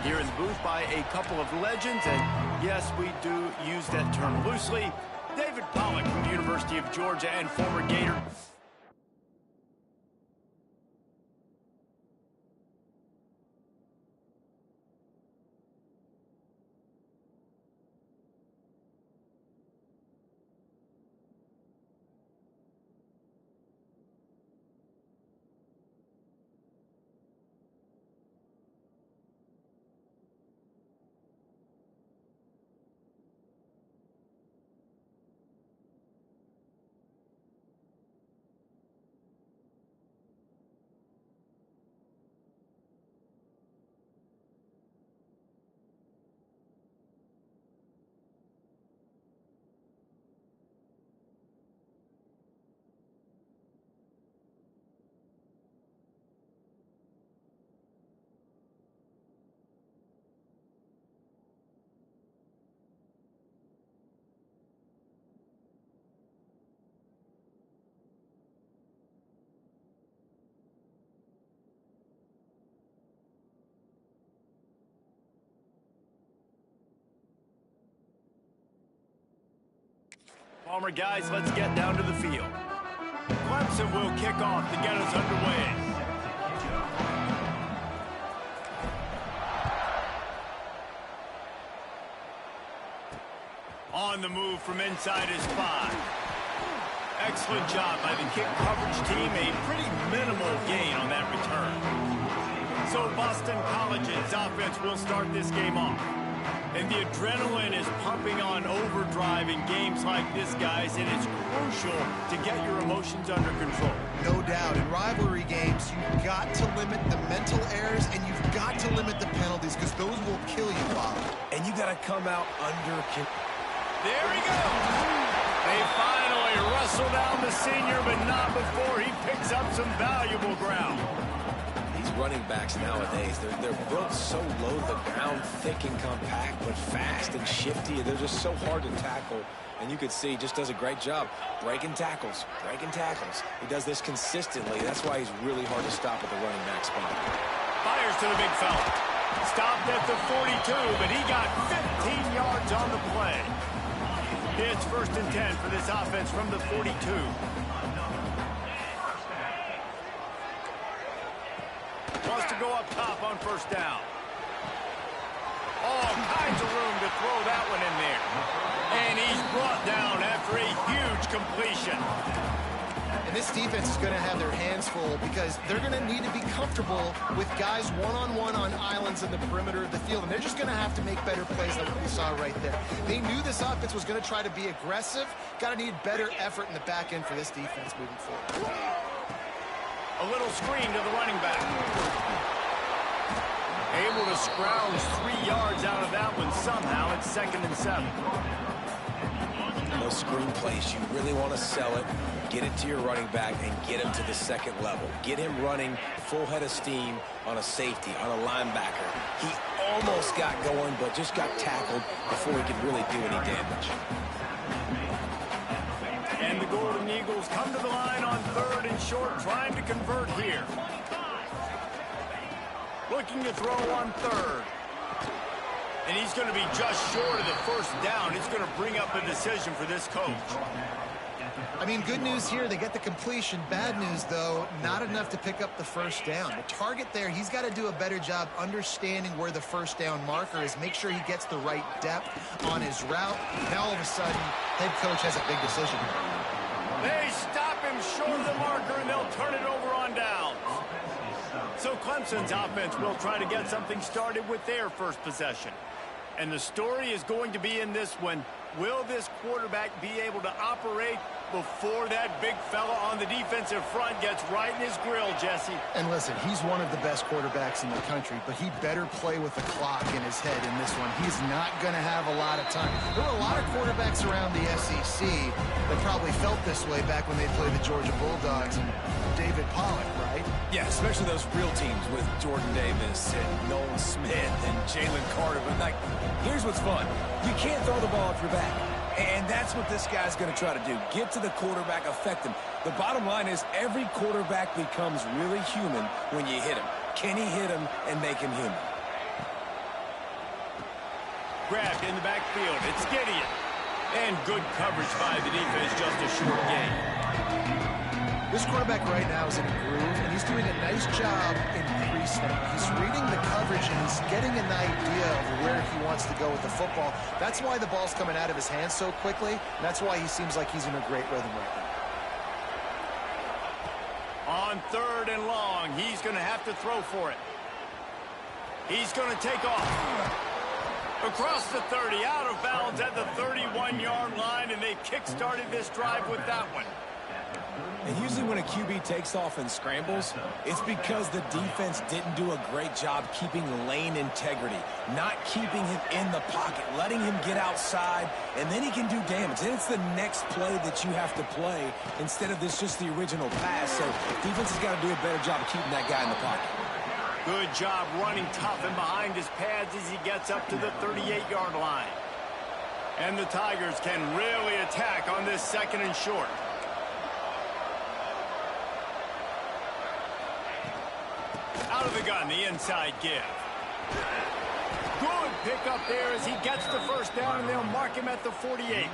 joined here in the booth by a couple of legends, and yes, we do use that term loosely. David Pollack from the University of Georgia and former Gator. Palmer, guys, let's get down to the field. Clemson will kick off to get us underway. On the move from inside his 5. Excellent job by the kick coverage team. A pretty minimal gain on that return. So Boston College's offense will start this game off. And the adrenaline is pumping on overdrive in games like this, guys, and it's crucial to get your emotions under control. No doubt. In rivalry games, you've got to limit the mental errors, and you've got to limit the penalties, because those will kill you, Bob. And you got to come out under... There he goes! They finally wrestle down the senior, but not before he picks up some valuable ground. Running backs nowadays, they're built so low to the ground, thick and compact, but fast and shifty. They're just so hard to tackle, and you could see he just does a great job breaking tackles. He does this consistently. That's why he's really hard to stop at the running back spot. Fires to the big fella. Stopped at the 42, but he got 15 yards on the play. It's 1st and 10 for this offense from the 42. Wants to go up top on 1st down. All kinds of room to throw that one in there. And he's brought down after a huge completion. And this defense is going to have their hands full, because they're going to need to be comfortable with guys one-on-one on islands in the perimeter of the field. And they're just going to have to make better plays than what we saw right there. They knew this offense was going to try to be aggressive. Got to need better effort in the back end for this defense moving forward. A little screen to the running back. Able to scrounge 3 yards out of that one somehow. It's 2nd and 7. Those screen plays, you really want to sell it, get it to your running back, and get him to the 2nd level. Get him running full head of steam on a safety, on a linebacker. He almost got going, but just got tackled before he could really do any damage. And the Golden Eagles come to the line on 3rd and short, trying to convert here. Looking to throw on 3rd. And he's going to be just short of the 1st down. It's going to bring up a decision for this coach. I mean, good news here, they get the completion. Bad news, though, not enough to pick up the 1st down. The target there, he's got to do a better job understanding where the 1st down marker is, make sure he gets the right depth on his route. Now, all of a sudden, head coach has a big decision. They stop him short of the marker, and they'll turn it over on down. So Clemson's offense will try to get something started with their 1st possession. And the story is going to be in this one. Will this quarterback be able to operate before that big fella on the defensive front gets right in his grill, Jesse? And listen, he's one of the best quarterbacks in the country, but he better play with the clock in his head in this one. He's not going to have a lot of time. There were a lot of quarterbacks around the SEC that probably felt this way back when they played the Georgia Bulldogs and David Pollack, right? Yeah, especially those real teams with Jordan Davis and Nolan Smith and Jalen Carter. But, like, here's what's fun. You can't throw the ball off your back. And that's what this guy's going to try to do. Get to the quarterback, affect him. The bottom line is every quarterback becomes really human when you hit him. Can he hit him and make him human? grabbed in the backfield. It's Gideon. And good coverage by the defense, just a short gain. This quarterback right now is in a groove, and he's doing a nice job in pre-snap. He's reading the coverage, and he's getting an idea of where he wants to go with the football. That's why the ball's coming out of his hands so quickly, and that's why he seems like he's in a great rhythm right now. On 3rd and long, he's going to have to throw for it. He's going to take off. Across the 30, out of bounds at the 31-yard line, and they kick-started this drive with that one. And usually when a QB takes off and scrambles, it's because the defense didn't do a great job keeping lane integrity, not keeping him in the pocket, letting him get outside, and then he can do damage. And it's the next play that you have to play instead of this just the original pass. So defense has got to do a better job of keeping that guy in the pocket. Good job running tough and behind his pads as he gets up to the 38-yard line. And the Tigers can really attack on this 2nd and short. Out of the gun, the inside give. Good pickup there as he gets the first down, and they'll mark him at the 48.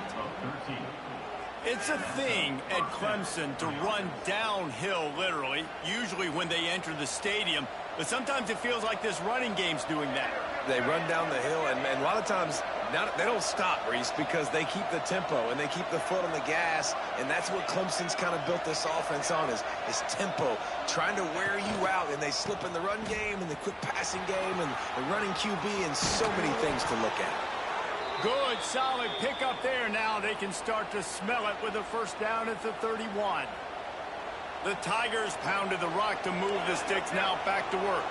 It's a thing at Clemson to run downhill, literally, usually when they enter the stadium. But sometimes it feels like this running game's doing that. They run down the hill, and a lot of times they don't stop, Reese, because they keep the tempo and they keep the foot on the gas, and that's what Clemson's kind of built this offense on is tempo, trying to wear you out, and they slip in the run game and the quick passing game and the running QB and so many things to look at. Good, solid pickup there. Now they can start to smell it with a first down at the 31. The Tigers pounded the rock to move the sticks, now back to work.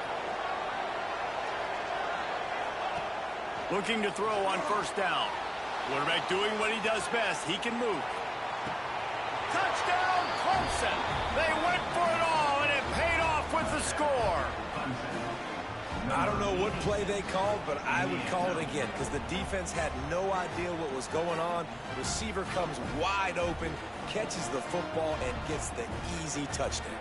Looking to throw on first down. Quarterback doing what he does best. He can move. Touchdown, Clemson! They went for it all, and it paid off with the score. I don't know what play they called, but I would call it again because the defense had no idea what was going on. Receiver comes wide open, catches the football, and gets the easy touchdown.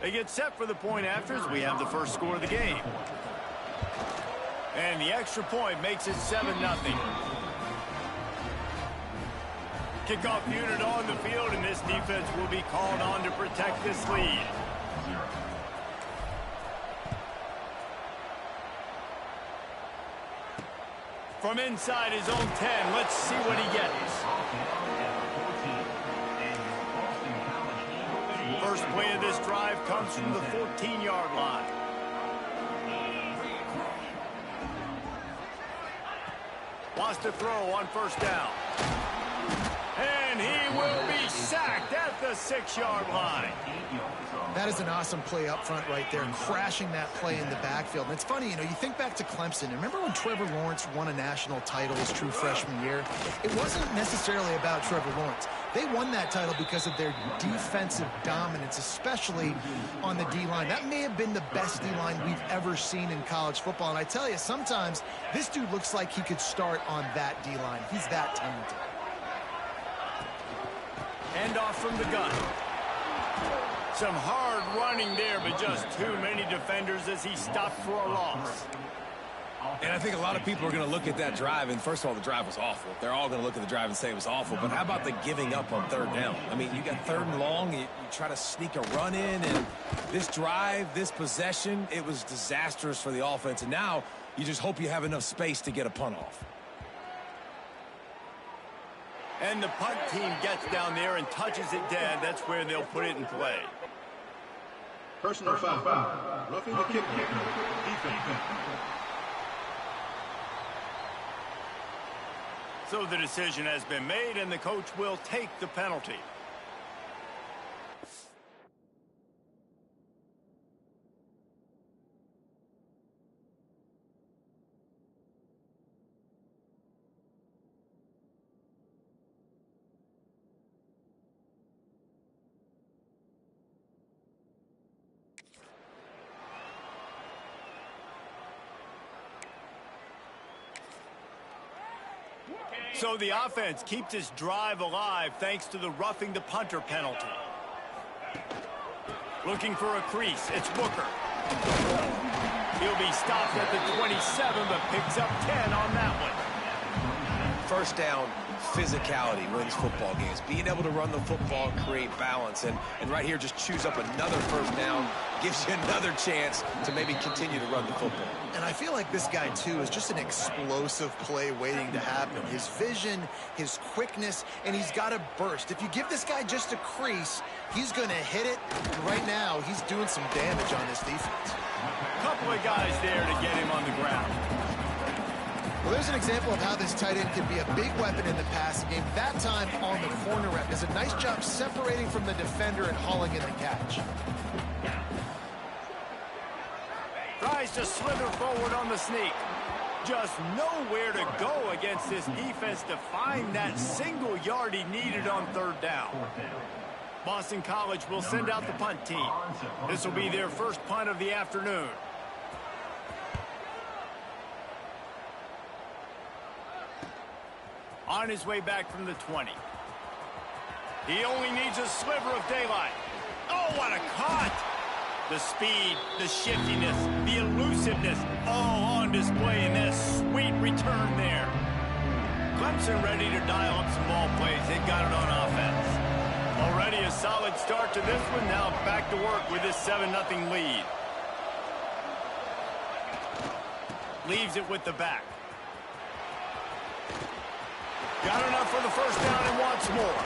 They get set for the point afters. We have the first score of the game. And the extra point makes it 7-0. Kickoff unit on the field, and this defense will be called on to protect this lead. From inside his own 10, let's see what he gets. First play of this drive comes from the 14-yard line. Wants to throw on first down. And he will be sacked at the 6-yard line. That is an awesome play up front right there, crashing that play in the backfield. And it's funny, you know, you think back to Clemson. Remember when Trevor Lawrence won a national title his true freshman year? It wasn't necessarily about Trevor Lawrence. They won that title because of their defensive dominance, especially on the D-line. That may have been the best D-line we've ever seen in college football. And I tell you, sometimes this dude looks like he could start on that D-line. He's that talented. Hand off from the gun. Some hard running there, but just too many defenders as he stopped for a loss. And I think a lot of people are going to look at that drive, and first of all, the drive was awful. They're all going to look at the drive and say it was awful, but how about the giving up on third down? I mean, you got 3rd and long, you try to sneak a run in, and this drive, this possession, it was disastrous for the offense, and now you just hope you have enough space to get a punt off. And the punt team gets down there and touches it dead. That's where they'll put it in play. Personal foul. Roughing the kicker. Defense. So the decision has been made, and the coach will take the penalty. So the offense keeps its drive alive thanks to the roughing the punter penalty. Looking for a crease, it's Booker. He'll be stopped at the 27, but picks up 10 on that one. First down, physicality wins football games. Being able to run the football and create balance. And right here, just choose up another first down, gives you another chance to maybe continue to run the football. And I feel like this guy, too, is just an explosive play waiting to happen. His vision, his quickness, and he's got a burst. If you give this guy just a crease, he's going to hit it. And right now, he's doing some damage on this defense. Couple of guys there to get him on the ground. Well, there's an example of how this tight end can be a big weapon in the passing game. That time on the corner route. Does a nice job separating from the defender and hauling in the catch. Tries to slither forward on the sneak. Just nowhere to go against this defense to find that single yard he needed on third down. Boston College will send out the punt team. This will be their first punt of the afternoon. On his way back from the 20. He only needs a sliver of daylight. Oh, what a cut! The speed, the shiftiness, the elusiveness, all on display in this sweet return there. Clemson ready to dial up some ball plays. They've got it on offense. Already a solid start to this one. Now back to work with this 7-0 lead. Leaves it with the back. Got enough for the first down and wants more.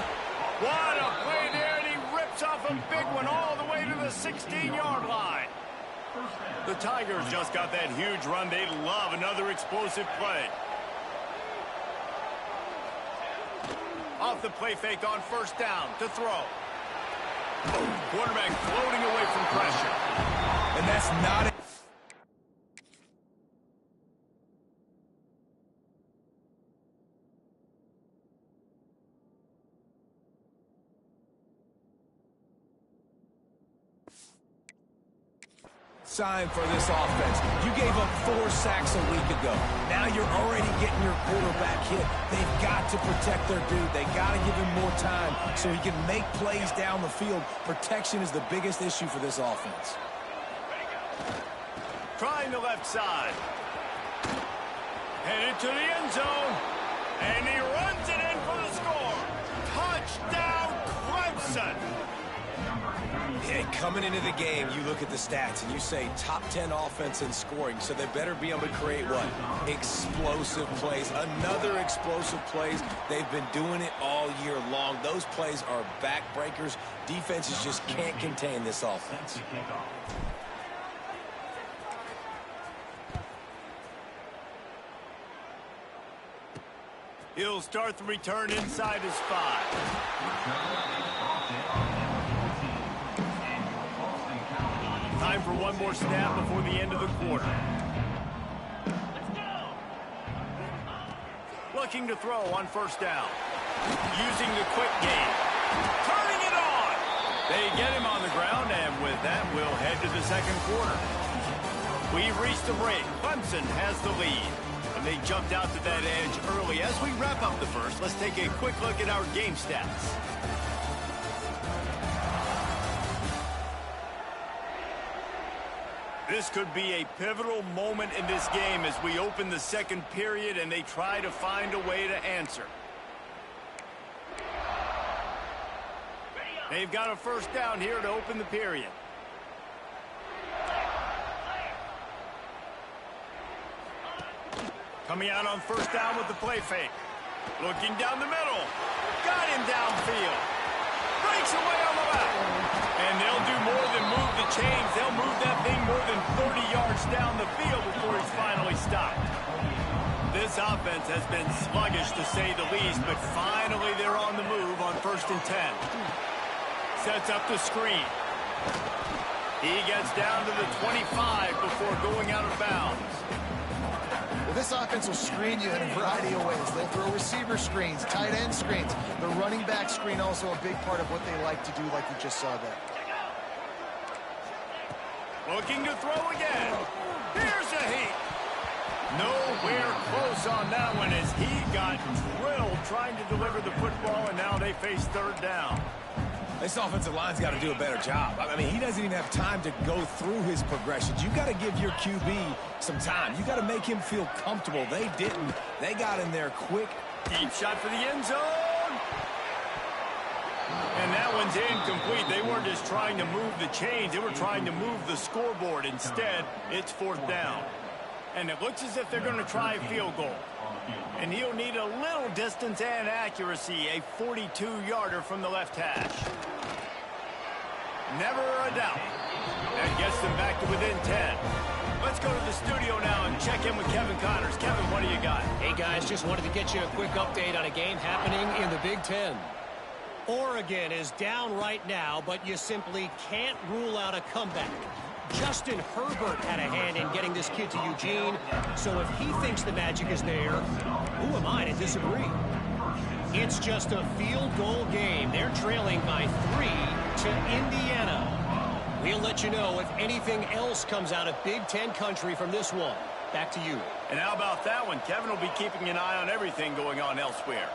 What a play there, and he rips off a big one all the way to the 16-yard line. The Tigers just got that huge run. They love another explosive play. Off the play fake on first down to throw. Quarterback floating away from pressure. And that's not it. Sign for this offense. You gave up 4 sacks a week ago. Now you're already getting your quarterback hit. They've got to protect their dude. They got to give him more time so he can make plays down the field. Protection is the biggest issue for this offense. Trying the left side. Headed to the end zone. And he runs it in for the score. Touchdown, Clemson. Hey, coming into the game, you look at the stats and you say top 10 offense in scoring, so they better be able to create what? Explosive plays. Another explosive plays. They've been doing it all year long. Those plays are backbreakers. Defenses just can't contain this offense. He'll start the return inside his 5. Time for one more snap before the end of the quarter. Looking to throw on first down. Using the quick game. Turning it on. They get him on the ground, and with that, we'll head to the second quarter. We've reached the break. Clemson has the lead. And they jumped out to that edge early. As we wrap up the first, let's take a quick look at our game stats. This could be a pivotal moment in this game as we open the second period and they try to find a way to answer. They've got a first down here to open the period. Coming out on first down with the play fake. Looking down the middle. Got him downfield. Breaks away on the left. And they'll do more than move the chains. They'll move that thing more than 30 yards down the field before he's finally stopped. This offense has been sluggish, to say the least, but finally they're on the move on 1st and 10. Sets up the screen. He gets down to the 25 before going out of bounds. Well, this offense will screen you in a variety of ways. They'll throw receiver screens, tight end screens. The running back screen also a big part of what they like to do, like you just saw there. Looking to throw again. Here's a heat. Nowhere close on that one as he got drilled trying to deliver the football, and now they face 3rd down. This offensive line's got to do a better job. I mean, he doesn't even have time to go through his progressions. You got to give your QB some time. You got to make him feel comfortable. They didn't. They got in there quick. Deep shot for the end zone. And that one's incomplete. They weren't just trying to move the chains. They were trying to move the scoreboard. Instead, it's 4th down. And it looks as if they're going to try a field goal. And he'll need a little distance and accuracy, a 42-yarder from the left hash. Never a doubt. That gets them back to within 10. Let's go to the studio now and check in with Kevin Connors. Kevin, what do you got? Hey, guys, just wanted to get you a quick update on a game happening in the Big Ten. Oregon is down right now, but you simply can't rule out a comeback. Justin Herbert had a hand in getting this kid to Eugene, so if he thinks the magic is there, who am I to disagree? It's just a field goal game. They're trailing by 3 to Indiana. We'll let you know if anything else comes out of Big Ten country from this one. Back to you. And how about that one? Kevin will be keeping an eye on everything going on elsewhere.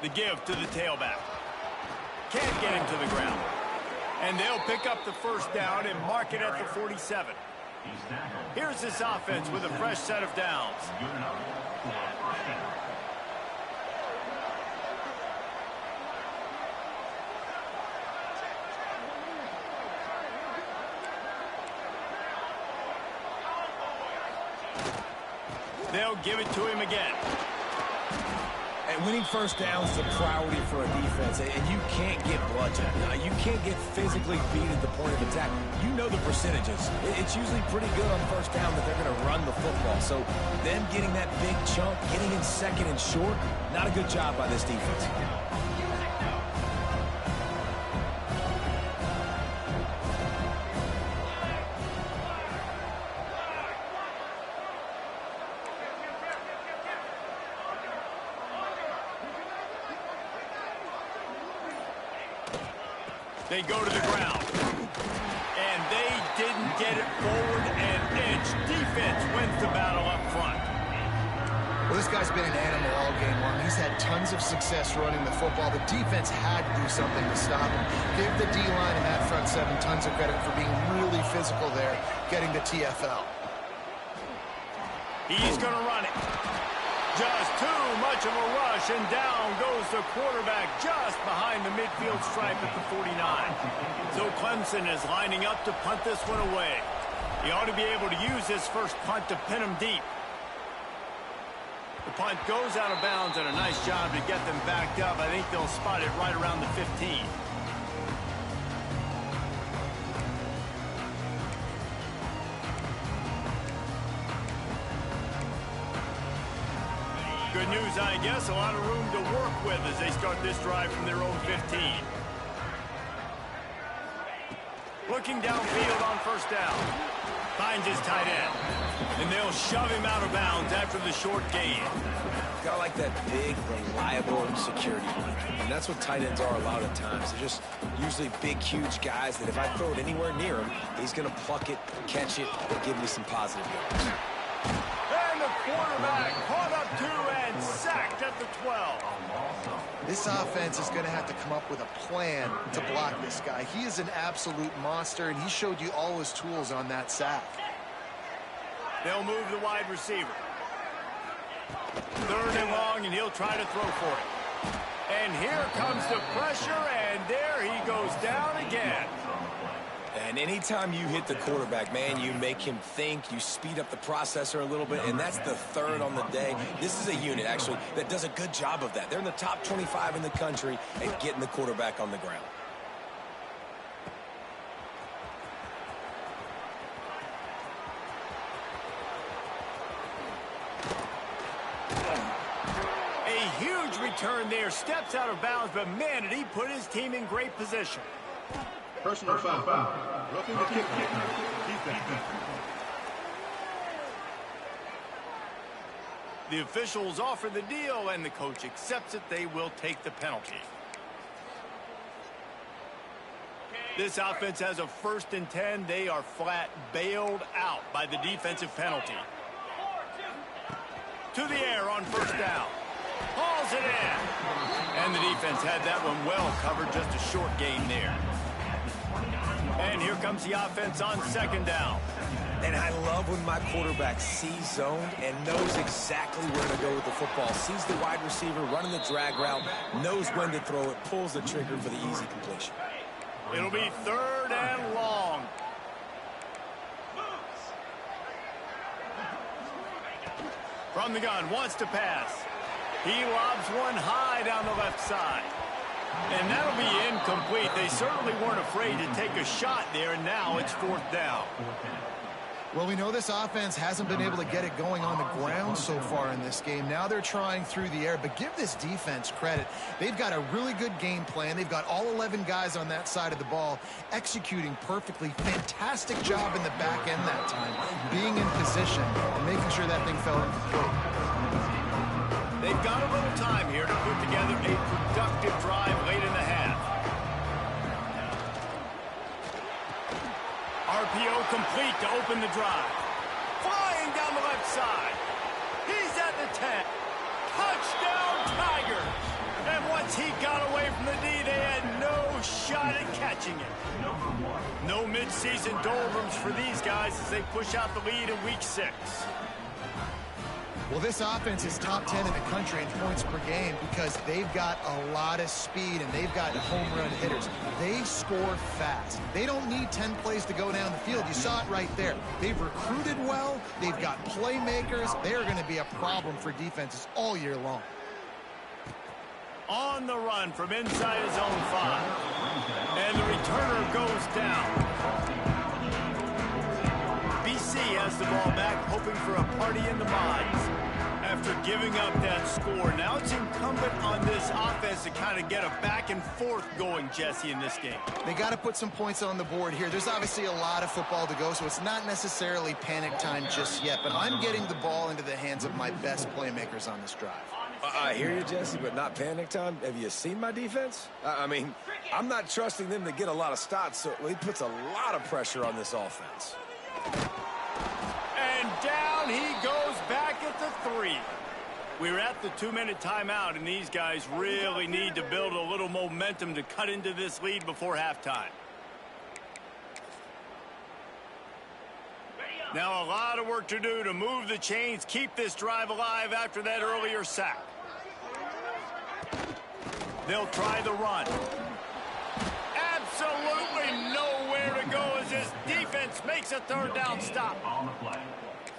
The give to the tailback. Can't get him to the ground. And they'll pick up the 1st down and mark it at the 47. Here's this offense with a fresh set of downs. They'll give it to him again. And winning 1st downs is a priority for a defense, and you can't get bludgeoned. You can't get physically beat at the point of attack. You know the percentages. It's usually pretty good on 1st down that they're going to run the football. So them getting that big chunk, getting in 2nd and short, not a good job by this defense. They go to the ground. And they didn't get it forward an inch. Defense wins the battle up front. Well, this guy's been an animal all game long. He's had tons of success running the football. The defense had to do something to stop him. Give the D-line and that front 7 tons of credit for being really physical there, getting the TFL. He's going to run it. Just too much of a rush, and down goes the quarterback just behind the midfield stripe at the 49. So Clemson is lining up to punt this one away. He ought to be able to use this first punt to pin him deep. The punt goes out of bounds, and a nice job to get them backed up. I think they'll spot it right around the 15. Good news, I guess. A lot of room to work with as they start this drive from their own 15. Looking downfield on 1st down. Finds his tight end. And they'll shove him out of bounds after the short gain. Got like that big, reliable security blanket. And that's what tight ends are a lot of times. They're just usually big, huge guys that if I throw it anywhere near him, he's going to pluck it, catch it, and give me some positive yards. And the quarterback caught up to and sacked at the 12. This offense is going to have to come up with a plan to block this guy. He is an absolute monster, and he showed you all his tools on that sack. They'll move the wide receiver. 3rd and long, and he'll try to throw for it. And here comes the pressure, and there he goes down again. And anytime you hit the quarterback, man, you make him think, you speed up the processor a little bit, and that's the 3rd on the day. This is a unit, actually, that does a good job of that. They're in the top 25 in the country at getting the quarterback on the ground. turn there, steps out of bounds, but man, did he put his team in great position. Personal foul. Roughing the kick. Defense. The officials offer the deal, and the coach accepts it. They will take the penalty. This offense has a 1st and 10. They are flat bailed out by the defensive penalty. To the air on 1st down. Hauls it in. And the defense had that one well covered, just a short gain there. And here comes the offense on 2nd down. And I love when my quarterback sees zoned and knows exactly where to go with the football. Sees the wide receiver running the drag route, knows when to throw it, pulls the trigger for the easy completion. It'll be 3rd and long. From the gun, wants to pass. He lobs one high down the left side. And that'll be incomplete. They certainly weren't afraid to take a shot there, and now it's 4th down. Well, we know this offense hasn't been able to get it going on the ground so far in this game. Now they're trying through the air, but give this defense credit. They've got a really good game plan. They've got all 11 guys on that side of the ball executing perfectly. Fantastic job in the back end that time, being in position and making sure that thing fell incomplete. They've got a little time here to put together a productive drive late in the half. RPO complete to open the drive. Flying down the left side. He's at the 10. Touchdown, Tigers! And once he got away from the D, they had no shot at catching it. No midseason doldrums for these guys as they push out the lead in Week 6. Well, this offense is top 10 in the country in points per game because they've got a lot of speed and they've got home run hitters. They score fast. They don't need 10 plays to go down the field. You saw it right there. They've recruited well. They've got playmakers. They're going to be a problem for defenses all year long. On the run from inside his own 5. And the returner goes down. BC has the ball back, hoping for a party in the mods. After giving up that score, now it's incumbent on this offense to kind of get a back and forth going, Jesse, in this game. They got to put some points on the board here. There's obviously a lot of football to go, so it's not necessarily panic time just yet, but I'm getting the ball into the hands of my best playmakers on this drive. I hear you, Jesse, but not panic time. Have you seen my defense? I mean, I'm not trusting them to get a lot of stops, so he puts a lot of pressure on this offense. And down he goes back at the 3. We're at the 2-minute timeout, and these guys really need to build a little momentum to cut into this lead before halftime. Now a lot of work to do to move the chains, keep this drive alive after that earlier sack. They'll try the run. Absolutely nowhere to go as this defense makes a 3rd down stop.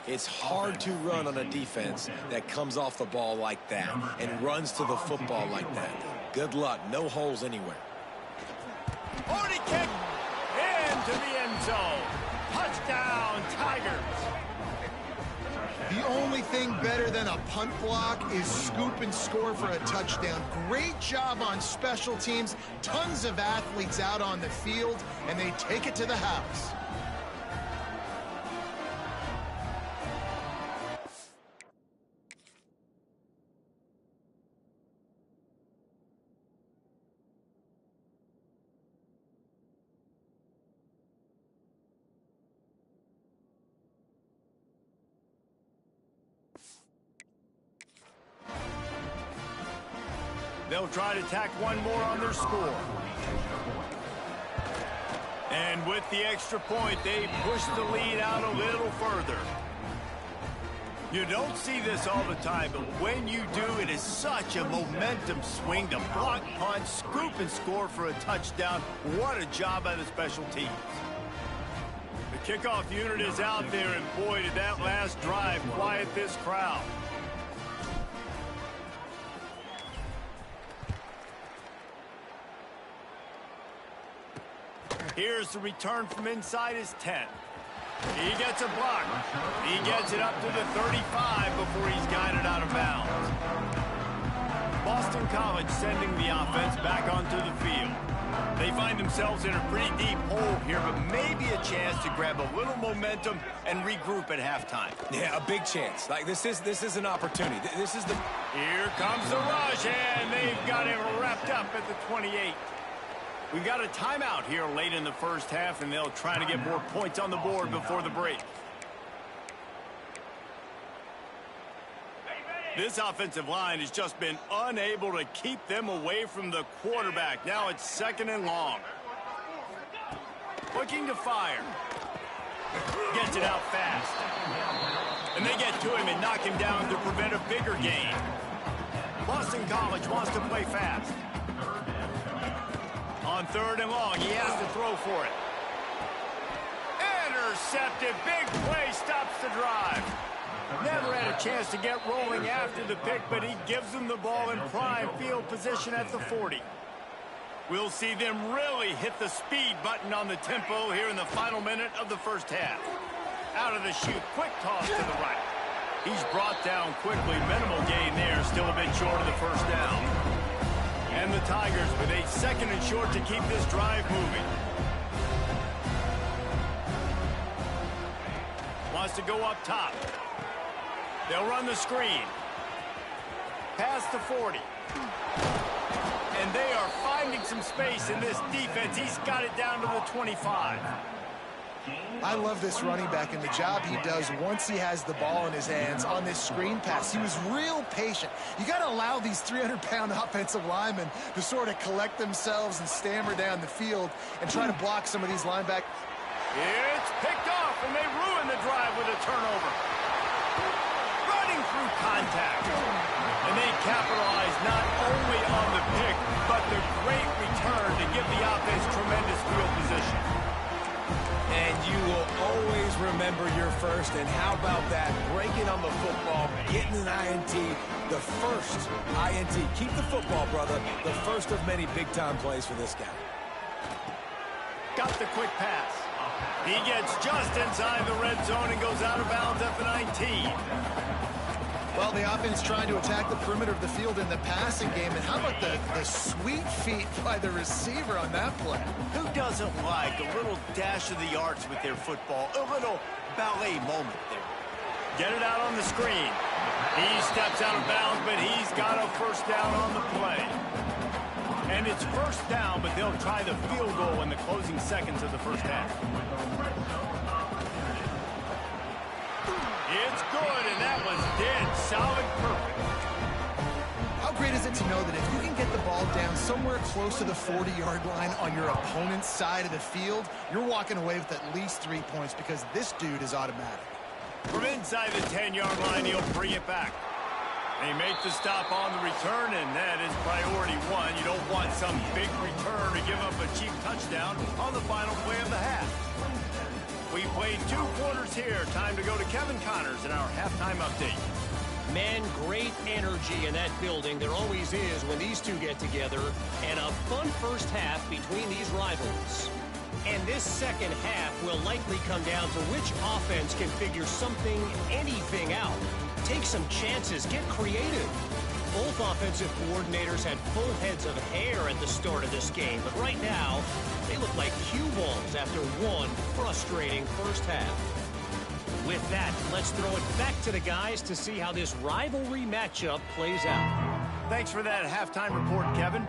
It's hard to run on a defense that comes off the ball like that and runs to the football like that. Good luck. No holes anywhere. Already kicked into the end zone. Touchdown, Tigers. The only thing better than a punt block is scoop and score for a touchdown. Great job on special teams. Tons of athletes out on the field, and they take it to the house. They'll try to tack one more on their score. And with the extra point, they push the lead out a little further. You don't see this all the time, but when you do, it is such a momentum swing to block, punt, scoop, and score for a touchdown. What a job by the special teams. The kickoff unit is out there, and boy, did that last drive quiet this crowd. Here's the return from inside his 10. He gets a block. He gets it up to the 35 before he's guided out of bounds. Boston College sending the offense back onto the field. They find themselves in a pretty deep hole here, but maybe a chance to grab a little momentum and regroup at halftime. Yeah, a big chance. Like, this is an opportunity. This is the... Here comes the rush, and they've got him wrapped up at the 28. We've got a timeout here late in the first half, and they'll try to get more points on the board before the break. This offensive line has just been unable to keep them away from the quarterback. Now it's 2nd and long. Looking to fire. Gets it out fast. And they get to him and knock him down to prevent a bigger gain. Boston College wants to play fast. On 3rd and long, he has to throw for it. Intercepted. Big play stops the drive. Never had a chance to get rolling after the pick, but he gives them the ball in prime field position at the 40. We'll see them really hit the speed button on the tempo here in the final minute of the first half. Out of the chute, quick toss to the right. He's brought down quickly. Minimal gain there, still a bit short of the first down. And the Tigers with a 2nd and short to keep this drive moving. Wants to go up top. They'll run the screen. Past the 40. And they are finding some space in this defense. He's got it down to the 25. I love this running back and the job he does once he has the ball in his hands on this screen pass. He was real patient. You got to allow these 300-pound offensive linemen to sort of collect themselves and stammer down the field and try to block some of these linebackers. It's picked off, and they ruin the drive with a turnover. Running through contact. And they capitalize not only on the pick, but the great return to give the offense tremendous field position. And you will always remember your first. And how about that? Breaking on the football, getting an INT, the first INT. Keep the football, brother. The first of many big-time plays for this guy. Got the quick pass. He gets just inside the red zone and goes out of bounds at the 19. Well, the offense trying to attack the perimeter of the field in the passing game. And how about the sweet feet by the receiver on that play? Who doesn't like a little dash of the arts with their football? A little ballet moment there. Get it out on the screen. He steps out of bounds, but he's got a first down on the play. And it's first down, but they'll try the field goal in the closing seconds of the first half. It's good, and that was dead solid perfect. How great is it to know that if you can get the ball down somewhere close to the 40-yard line on your opponent's side of the field, you're walking away with at least 3 points because this dude is automatic. From inside the 10-yard line, he'll bring it back. They make the stop on the return, and that is priority one. You don't want some big return to give up a cheap touchdown on the final play of the half. We played 2 quarters here. Time to go to Kevin Connors in our halftime update. Man, great energy in that building. There always is when these two get together. And a fun first half between these rivals. And this second half will likely come down to which offense can figure something, anything out. Take some chances, get creative. Both offensive coordinators had full heads of hair at the start of this game, but right now, they look like cue balls after one frustrating first half. With that, let's throw it back to the guys to see how this rivalry matchup plays out. Thanks for that halftime report, Kevin.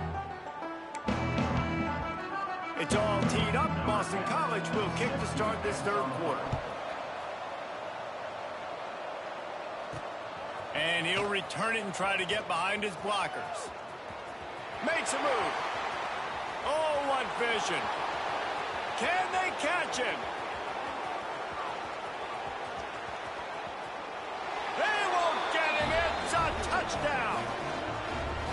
It's all teed up. Boston College will kick to start this third quarter. And he'll return it and try to get behind his blockers. Makes a move. Oh, what vision. Can they catch him? They won't get him. It's a touchdown.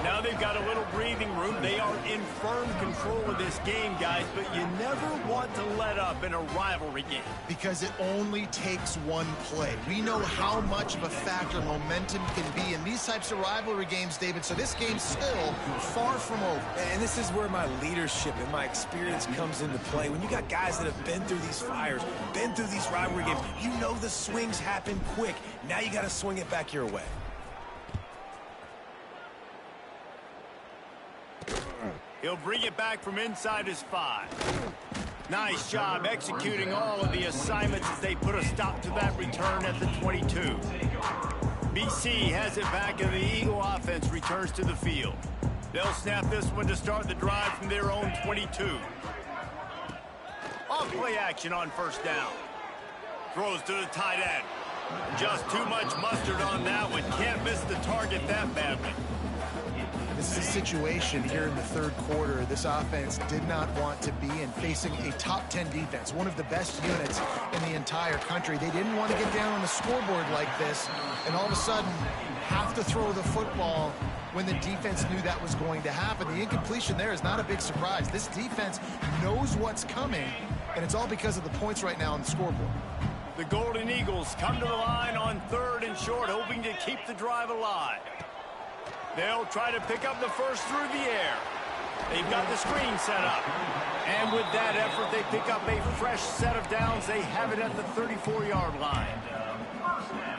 Now they've got a little breathing room. They are in firm control of this game, guys, but you never want to let up in a rivalry game. Because it only takes one play. We know how much of a factor momentum can be in these types of rivalry games, David, so this game's still far from over. And this is where my leadership and my experience comes into play. When you got guys that have been through these fires, been through these rivalry games, you know the swings happen quick. Now you got to swing it back your way. He'll bring it back from inside his 5. Nice job executing all of the assignments as they put a stop to that return at the 22. BC has it back, and the Eagle offense returns to the field. They'll snap this one to start the drive from their own 22. Off-play action on first down. Throws to the tight end. Just too much mustard on that one. Can't miss the target that badly. This is a situation here in the third quarter this offense did not want to be in, facing a top 10 defense, one of the best units in the entire country. They didn't want to get down on the scoreboard like this and all of a sudden have to throw the football when the defense knew that was going to happen. The incompletion there is not a big surprise. This defense knows what's coming, and it's all because of the points right now on the scoreboard. The Golden Eagles come to the line on 3rd and short, hoping to keep the drive alive. They'll try to pick up the first through the air. They've got the screen set up. And with that effort, they pick up a fresh set of downs. They have it at the 34-yard line.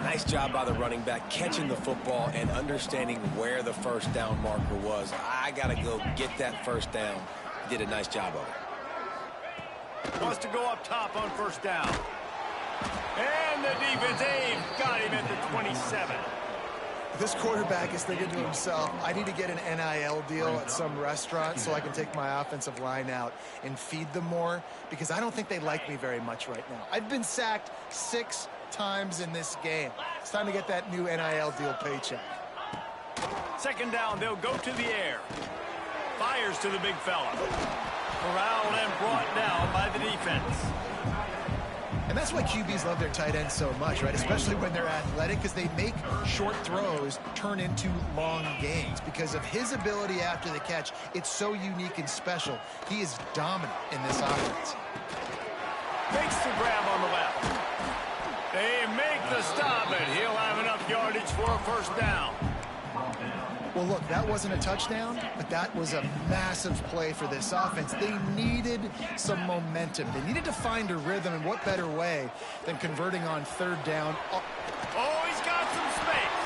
Nice job by the running back catching the football and understanding where the first down marker was. I got to go get that first down. Did a nice job of it. Wants to go up top on first down. And the defense aid got him at the 27. This quarterback is thinking to himself, I need to get an NIL deal at some restaurant so I can take my offensive line out and feed them more, because I don't think they like me very much right now. I've been sacked 6 times in this game. It's time to get that new NIL deal paycheck. Second down, they'll go to the air. Fires to the big fella. Corralled and brought down by the defense. And that's why QBs love their tight ends so much, right? Especially when they're athletic, because they make short throws turn into long gains. Because of his ability after the catch, it's so unique and special. He is dominant in this offense. Makes the grab on the left. They make the stop, and he'll have enough yardage for a first down. Well, look, that wasn't a touchdown, but that was a massive play for this offense. They needed some momentum. They needed to find a rhythm, and what better way than converting on 3rd down. Oh, he's got some space.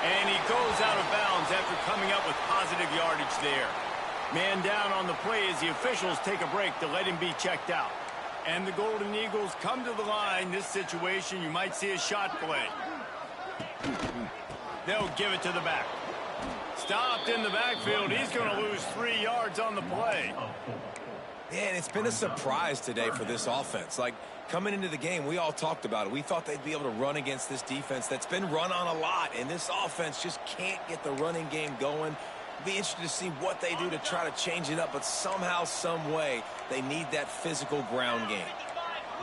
And he goes out of bounds after coming up with positive yardage there. Man down on the play as the officials take a break to let him be checked out. And the Golden Eagles come to the line. This situation, you might see a shot play. They'll give it to the back. Stopped in the backfield. He's going to lose 3 yards on the play. Man, it's been a surprise today for this offense. Like, coming into the game, we all talked about it. We thought they'd be able to run against this defense that's been run on a lot, and this offense just can't get the running game going. Be interested to see what they do to try to change it up, but somehow, some way, they need that physical ground game.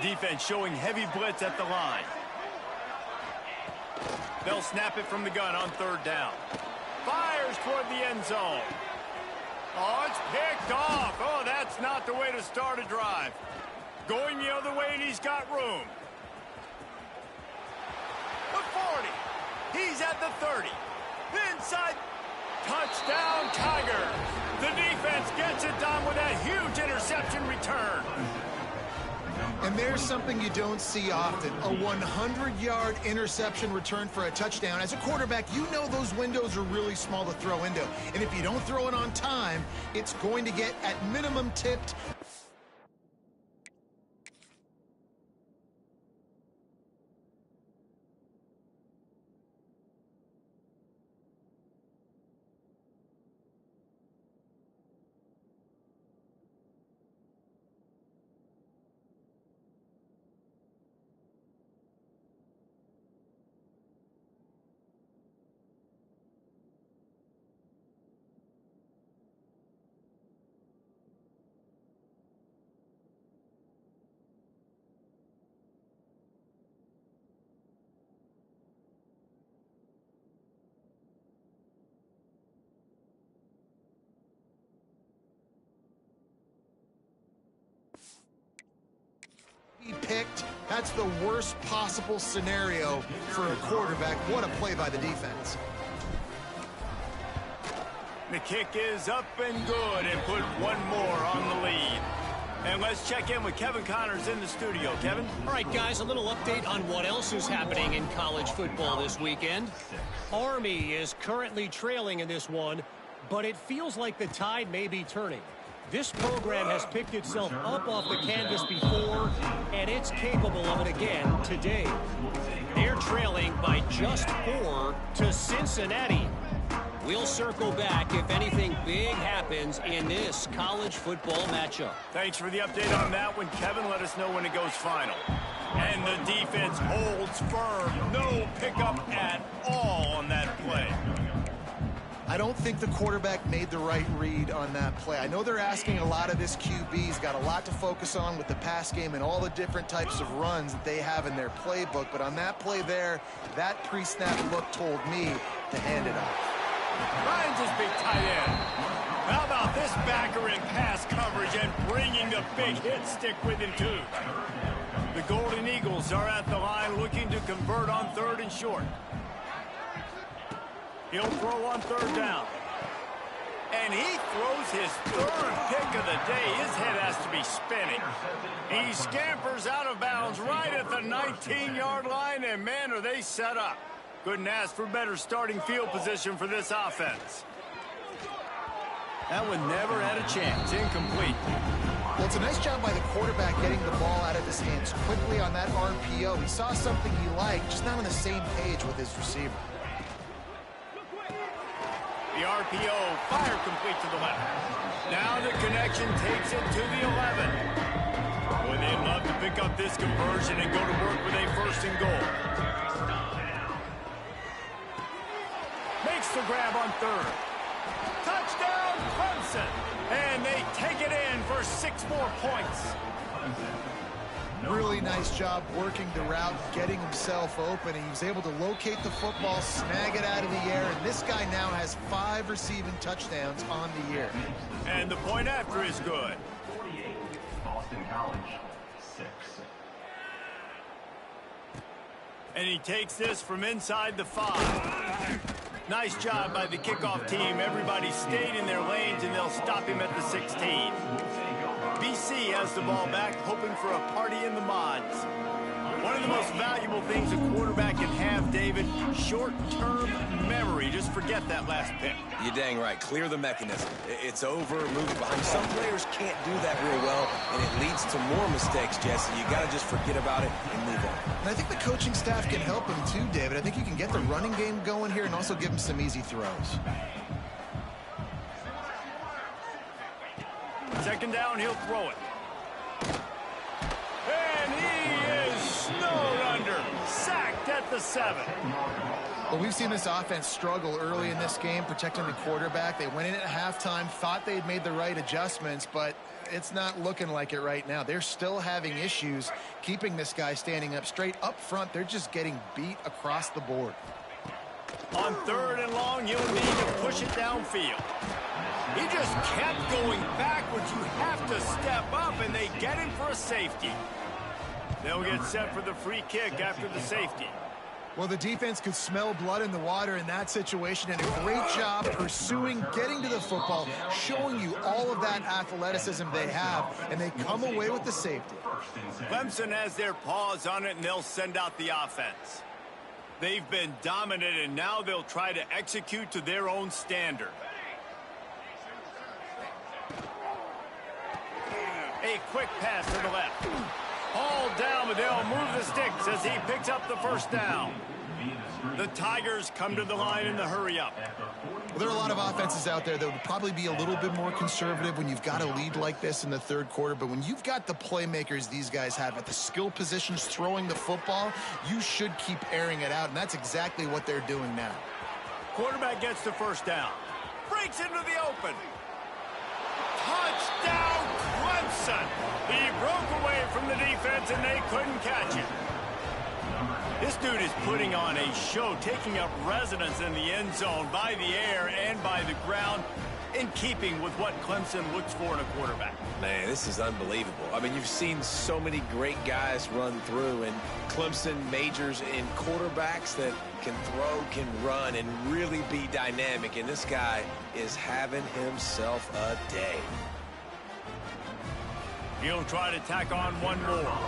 Defense showing heavy blitz at the line. They'll snap it from the gun on 3rd down. Fires toward the end zone. Oh, it's picked off. Oh, that's not the way to start a drive. Going the other way, and he's got room. The 40. He's at the 30. Inside. Touchdown, Tigers. The defense gets it done with a huge interception return. And there's something you don't see often, a 100-yard interception return for a touchdown. As a quarterback, you know those windows are really small to throw into. And if you don't throw it on time, it's going to get, at minimum, tipped. Picked. That's the worst possible scenario for a quarterback. What a play by the defense. The kick is up and good, and put one more on the lead. And let's check in with Kevin Connors in the studio. Kevin? All right, guys, a little update on what else is happening in college football this weekend. Army is currently trailing in this one, but it feels like the tide may be turning. This program has picked itself up off the canvas before, and it's capable of it again today. They're trailing by just 4 to Cincinnati. We'll circle back if anything big happens in this college football matchup. Thanks for the update on that one, Kevin. Let us know when it goes final. And the defense holds firm. No pickup at all on that play. I don't think the quarterback made the right read on that play. I know they're asking a lot of this QB. He's got a lot to focus on with the pass game and all the different types of runs that they have in their playbook. But on that play there, that pre-snap look told me to hand it off. Ryan's his big tight end. How about this backer in pass coverage and bringing the big hit stick with him, too? The Golden Eagles are at the line looking to convert on 3rd and short. He'll throw on 3rd down. And he throws his 3rd pick of the day. His head has to be spinning. He scampers out of bounds right at the 19-yard line, and, man, are they set up. Couldn't ask for better starting field position for this offense. That one never had a chance. Incomplete. Well, it's a nice job by the quarterback getting the ball out of his hands quickly on that RPO. He saw something he liked, just not on the same page with his receiver. The RPO, fire complete to the left. Now the connection takes it to the 11. Boy, they'd love to pick up this conversion and go to work with a 1st and goal. Makes the grab on 3rd. Touchdown, Clemson. And they take it in for 6 more points. Really nice job working the route, getting himself open. He was able to locate the football, snag it out of the air, and this guy now has 5 receiving touchdowns on the year. And the point after is good. 48, Boston College, 6. And he takes this from inside the 5. Nice job by the kickoff team. Everybody stayed in their lanes, and they'll stop him at the 16. BC has the ball back, hoping for a party in the mods. One of the most valuable things a quarterback can have, David, short-term memory. Just forget that last pick. You're dang right. Clear the mechanism. It's over, move it behind. Some players can't do that real well, and it leads to more mistakes, Jesse. You got to just forget about it and move on. And I think the coaching staff can help him too, David. I think you can get the running game going here and also give him some easy throws. 2nd down, he'll throw it. And he is snowed under. Sacked at the 7. Well, we've seen this offense struggle early in this game, protecting the quarterback. They went in at halftime, thought they'd made the right adjustments, but it's not looking like it right now. They're still having issues keeping this guy standing up straight. Up front, they're just getting beat across the board. On 3rd and long, you'll need to push it downfield. He just kept going backwards. You have to step up, and they get him for a safety. They'll get set for the free kick after the safety. Well, the defense could smell blood in the water in that situation, and a great job pursuing, getting to the football, showing you all of that athleticism they have, and they come away with the safety. Clemson has their paws on it, and they'll send out the offense. They've been dominant, and now they'll try to execute to their own standard. A quick pass to the left. All down, but they'll move the sticks as he picks up the 1st down. The Tigers come to the line in the hurry-up. Well, there are a lot of offenses out there that would probably be a little bit more conservative when you've got a lead like this in the 3rd quarter, but when you've got the playmakers these guys have at the skill positions throwing the football, you should keep airing it out, and that's exactly what they're doing now. Quarterback gets the 1st down. Breaks into the open. Touchdown, Clemson! He broke away from the defense, and they couldn't catch it. This dude is putting on a show, taking up residence in the end zone by the air and by the ground, in keeping with what Clemson looks for in a quarterback. Man, this is unbelievable. I mean, you've seen so many great guys run through, and Clemson majors in quarterbacks that can throw, can run, and really be dynamic, and this guy is having himself a day. He'll try to tack on one more.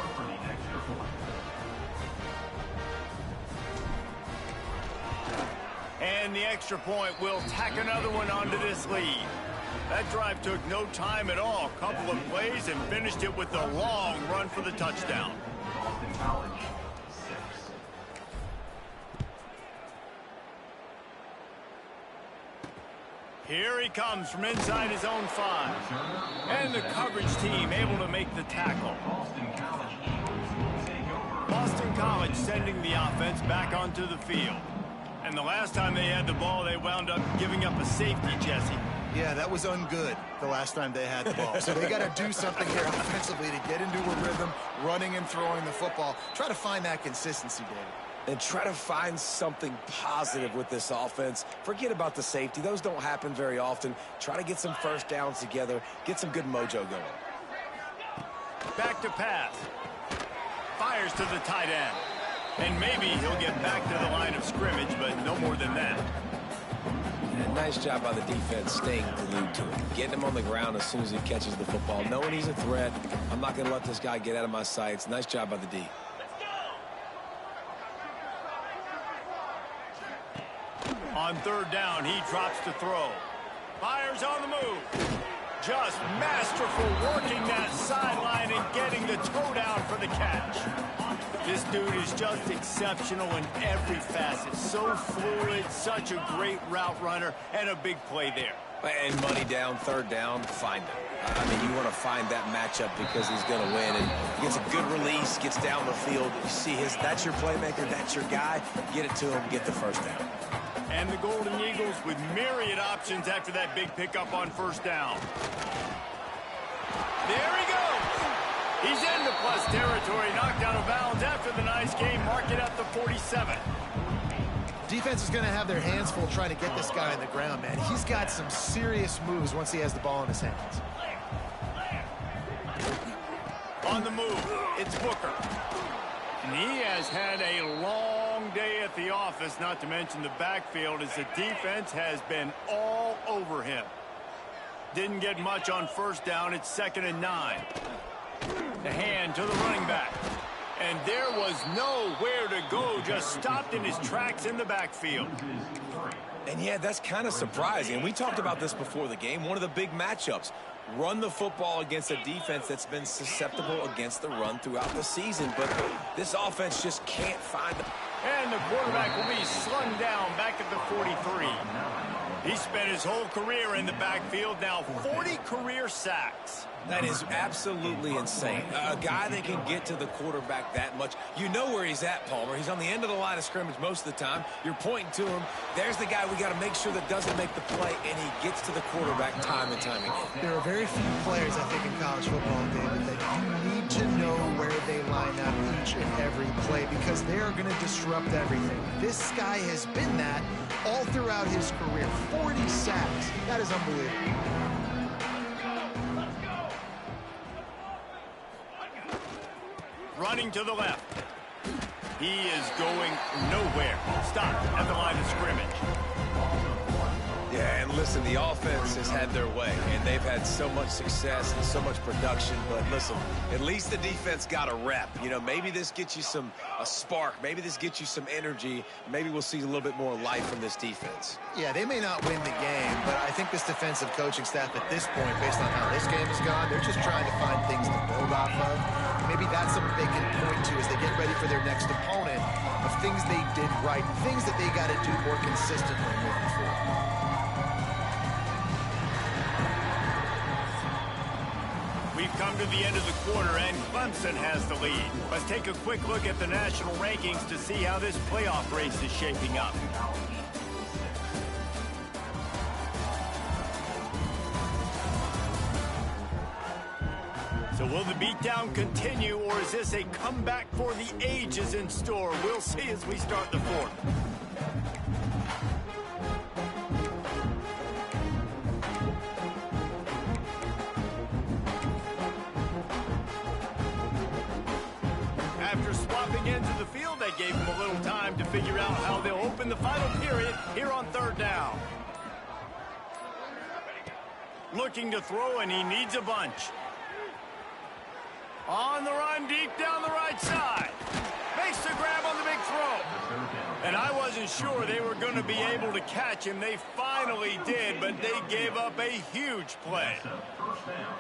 And the extra point will tack another one onto this lead. That drive took no time at all. Couple of plays and finished it with a long run for the touchdown. Boston College, 6. Here he comes from inside his own 5. And the coverage team able to make the tackle. Boston College sending the offense back onto the field. And the last time they had the ball, they wound up giving up a safety, Jesse. Yeah, that was ungood the last time they had the ball. So they got to do something here offensively to get into a rhythm, running and throwing the football. Try to find that consistency, David. And try to find something positive with this offense. Forget about the safety. Those don't happen very often. Try to get some first downs together. Get some good mojo going. Back to pass. Fires to the tight end. And maybe he'll get back to the line of scrimmage, but no more than that. And nice job by the defense staying glued to him. Getting him on the ground as soon as he catches the football. Knowing he's a threat. I'm not going to let this guy get out of my sights. Nice job by the D. On third down, he drops to throw. Fires on the move. Just masterful working that sideline and getting the toe down for the catch. This dude is just exceptional in every facet. So fluid, such a great route runner, and a big play there. And money down, third down, find him. I mean, you want to find that matchup because he's going to win. And he gets a good release, gets down the field. You see that's your playmaker, that's your guy. Get it to him, get the first down. And the Golden Eagles with myriad options after that big pickup on first down. There he goes. He's into plus territory, knocked out of bounds after the nice game. Mark it at the 47. Defense is going to have their hands full trying to get this guy on the ground, man. He's got some serious moves once he has the ball in his hands. On the move, it's Booker. And he has had a long day at the office, not to mention the backfield, as the defense has been all over him. Didn't get much on first down. It's 2nd and 9. The hand to the running back. And there was nowhere to go, just stopped in his tracks in the backfield. And yeah, that's kind of surprising. We talked about this before the game. One of the big matchups. Run the football against a defense that's been susceptible against the run throughout the season. But this offense just can't find them. And the quarterback will be slung down back at the 43. He spent his whole career in the backfield, now 40 career sacks. That is absolutely insane. A guy that can get to the quarterback that much. You know where he's at, Palmer. He's on the end of the line of scrimmage most of the time. You're pointing to him. There's the guy we got to make sure that doesn't make the play, and he gets to the quarterback time and time again. There are very few players, I think, in college football, David, that you need to know where they line up each and every play because they are going to disrupt everything. This guy has been that all throughout his career. 40 sacks. That is unbelievable. Running to the left. He is going nowhere. Stopped at the line of scrimmage. Yeah, and listen, the offense has had their way, and they've had so much success and so much production. But listen, at least the defense got a rep. You know, maybe this gets you a spark. Maybe this gets you some energy. Maybe we'll see a little bit more life from this defense. Yeah, they may not win the game, but I think this defensive coaching staff at this point, based on how this game has gone, they're just trying to find things to build off of. Maybe that's something they can point to as they get ready for their next opponent of things they did right, things that they got to do more consistently moving forward. We've come to the end of the quarter, and Clemson has the lead. Let's take a quick look at the national rankings to see how this playoff race is shaping up. So will the beatdown continue, or is this a comeback for the ages in store? We'll see as we start the fourth. After swapping into the field, that gave them a little time to figure out how they'll open the final period here on third down. Looking to throw, and he needs a bunch. On the run, deep down the right side. Makes the grab on the big throw. And I wasn't sure they were going to be able to catch him. They finally did, but they gave up a huge play.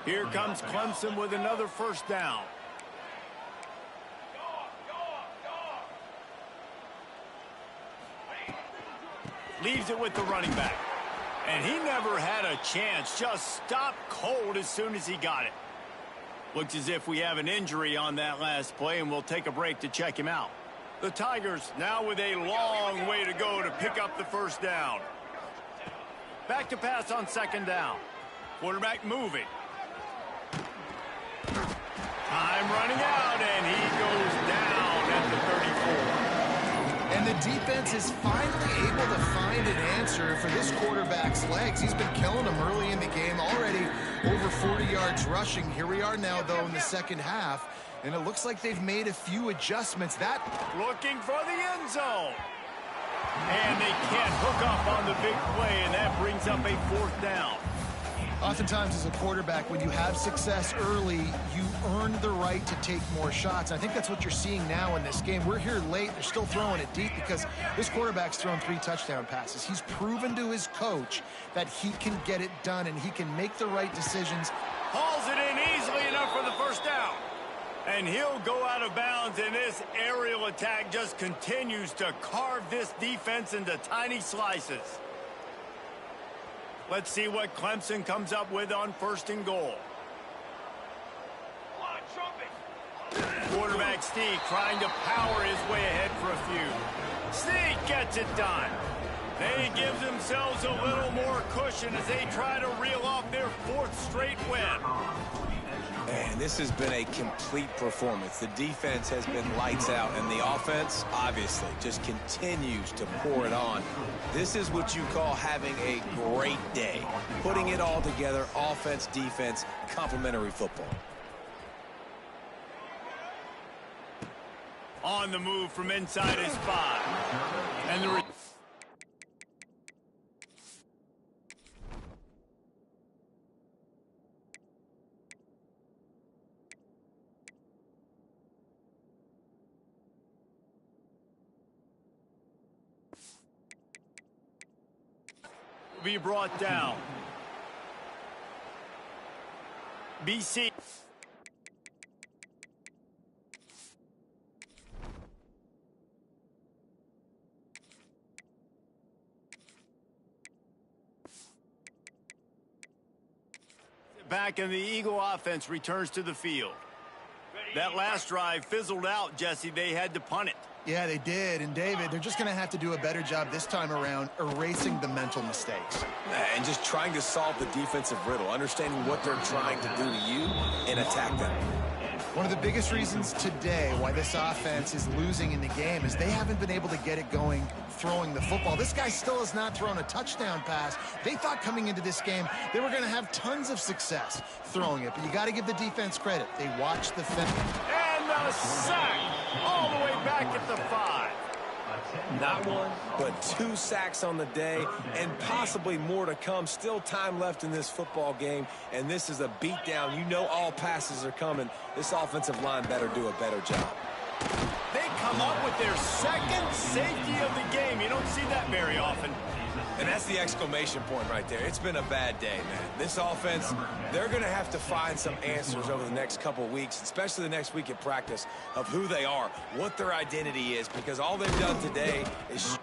Here comes Clemson with another first down. Leaves it with the running back. And he never had a chance. Just stopped cold as soon as he got it. Looks as if we have an injury on that last play, and we'll take a break to check him out. The Tigers now with a long way to go to pick up the first down. Back to pass on second down. Quarterback moving. Time running out, and he goes down at the 34. And the defense is finally able to find an answer for this quarterback's legs. He's been killing them early in the game, already over 40 yards rushing. Here we are now, though, in the second half, and it looks like they've made a few adjustments. Looking for the end zone. And they can't hook up on the big play, and that brings up a fourth down. Oftentimes as a quarterback, when you have success early, you earn the right to take more shots. I think that's what you're seeing now in this game. We're here late. They're still throwing it deep because this quarterback's thrown 3 touchdown passes. He's proven to his coach that he can get it done and he can make the right decisions. Hauls it in easily enough for the first down. And he'll go out of bounds, and this aerial attack just continues to carve this defense into tiny slices. Let's see what Clemson comes up with on first and goal. Quarterback Steve trying to power his way ahead for a few. Steve gets it done. They give themselves a little more cushion as they try to reel off their 4th straight win. And this has been a complete performance. The defense has been lights out, and the offense, obviously, just continues to pour it on. This is what you call having a great day. Putting it all together, offense, defense, complementary football. On the move from inside his 5. And the be brought down. BC. Back, and the Eagle offense returns to the field. That last drive fizzled out, Jesse. They had to punt it. Yeah, they did. And, David, they're just going to have to do a better job this time around erasing the mental mistakes. And just trying to solve the defensive riddle, understanding what they're trying to do to you and attack them. One of the biggest reasons today why this offense is losing in the game is they haven't been able to get it going throwing the football. This guy still has not thrown a touchdown pass. They thought coming into this game they were going to have tons of success throwing it, but you got to give the defense credit. They watched the film. And a sack all the way back at the 5. Not one, but 2 sacks on the day, and possibly more to come. Still time left in this football game, and this is a beatdown. You know all passes are coming. This offensive line better do a better job. They come up with their 2nd safety of the game. You don't see that very often. And that's the exclamation point right there. It's been a bad day, man. This offense, they're going to have to find some answers over the next couple of weeks, especially the next week at practice, of who they are, what their identity is, because all they've done today is...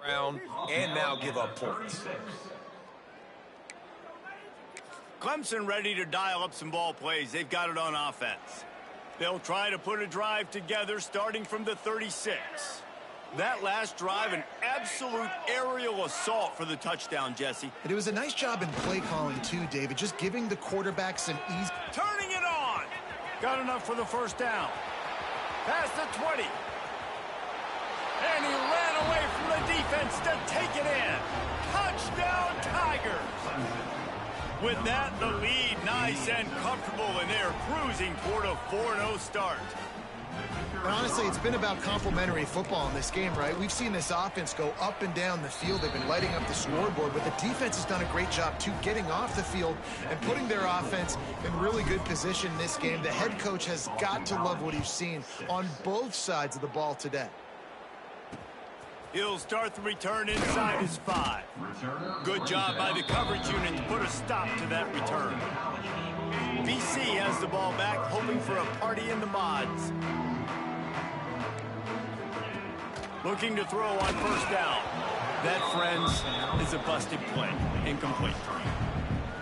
Round and now give up points. Clemson ready to dial up some ball plays. They've got it on offense. They'll try to put a drive together starting from the 36. That last drive, an absolute aerial assault for the touchdown, Jesse. And it was a nice job in play calling too, David, just giving the quarterback some ease. Turning it on. Got enough for the first down. Past the 20. And he ran away from the defense to take it in. Touchdown, Tigers. With that, the lead nice and comfortable, and they're cruising toward a 4-0 start. And honestly, it's been about complementary football in this game, right? We've seen this offense go up and down the field. They've been lighting up the scoreboard, but the defense has done a great job, too, getting off the field and putting their offense in really good position in this game. The head coach has got to love what he's seen on both sides of the ball today. He'll start the return inside his 5. Good job by the coverage unit to put a stop to that return. BC has the ball back, hoping for a party in the mods. Looking to throw on first down. That, friends, is a busted play. Incomplete.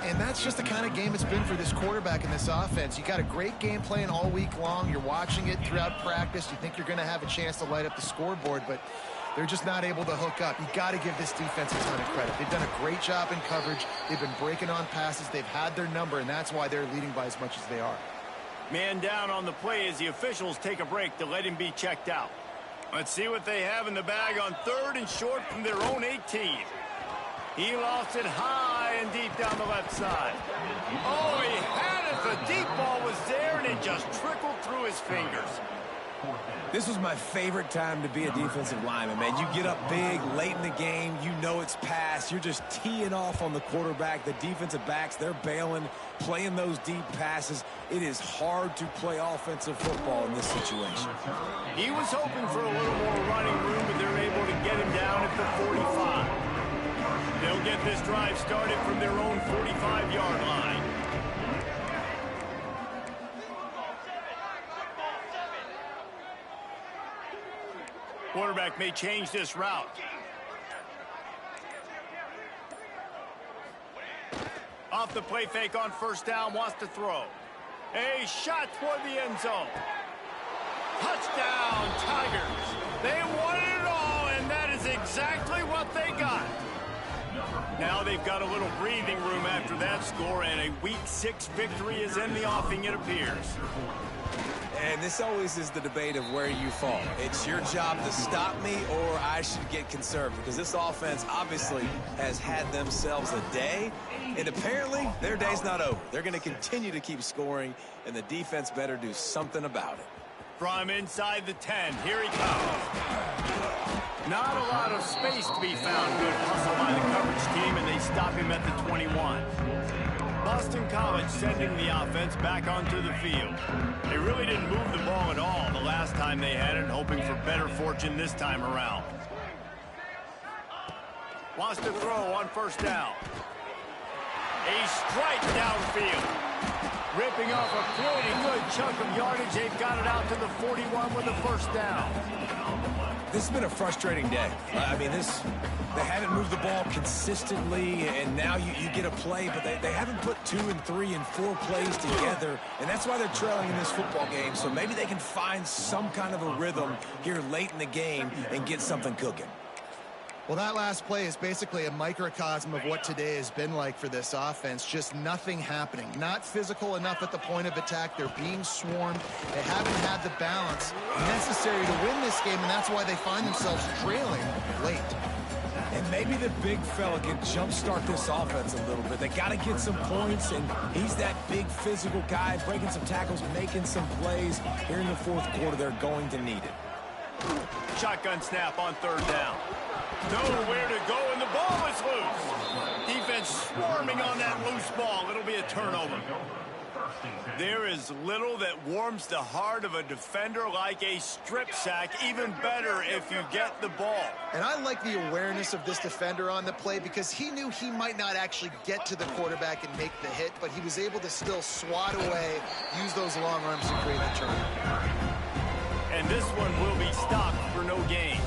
And that's just the kind of game it's been for this quarterback in this offense. You got a great game plan all week long. You're watching it throughout practice. You think you're going to have a chance to light up the scoreboard, but they're just not able to hook up. You got to give this defense a ton of credit. They've done a great job in coverage. They've been breaking on passes. They've had their number, and that's why they're leading by as much as they are. Man down on the play as the officials take a break to let him be checked out. Let's see what they have in the bag on 3rd and short from their own 18. He lost it high and deep down the left side. Oh, he had it. The deep ball was there, and it just trickled through his fingers. This was my favorite time to be a defensive lineman, man. You get up big, late in the game, you know it's past. You're just teeing off on the quarterback. The defensive backs, they're bailing, playing those deep passes. It is hard to play offensive football in this situation. He was hoping for a little more running room, but they're able to get him down at the 45. They'll get this drive started from their own 45-yard line. Quarterback may change this route. Off the play fake on first down, wants to throw. A shot toward the end zone. Touchdown, Tigers. They wanted it all, and that is exactly what they got. Now they've got a little breathing room after that score, and a Week 6 victory is in the offing, it appears. And this always is the debate of where you fall. It's your job to stop me, or I should get conservative, because this offense obviously has had themselves a day, and apparently their day's not over. They're going to continue to keep scoring, and the defense better do something about it. From inside the 10, here he comes. Not a lot of space to be found. Good hustle by the coverage team, and they stop him at the 21. Boston College sending the offense back onto the field. They really didn't move the ball at all the last time they had it, hoping for better fortune this time around. Wants to throw on first down. A strike downfield. Ripping off a pretty good chunk of yardage. They've got it out to the 41 with a first down. This has been a frustrating day. I mean, they haven't moved the ball consistently, and now you get a play, but they haven't put 2 and 3 and 4 plays together, and that's why they're trailing in this football game. So maybe they can find some kind of a rhythm here late in the game and get something cooking. Well, that last play is basically a microcosm of what today has been like for this offense. Just nothing happening. Not physical enough at the point of attack. They're being swarmed. They haven't had the balance necessary to win this game, and that's why they find themselves trailing late. And maybe the big fella can jumpstart this offense a little bit. They got to get some points, and he's that big physical guy, breaking some tackles, making some plays. Here in the fourth quarter, they're going to need it. Shotgun snap on third down. Nowhere to go, and the ball is loose. Defense swarming on that loose ball. It'll be a turnover. There is little that warms the heart of a defender like a strip sack. Even better if you get the ball. And I like the awareness of this defender on the play, because he knew he might not actually get to the quarterback and make the hit, but he was able to still swat away, use those long arms to create the turnover. And this one will be stopped for no gain.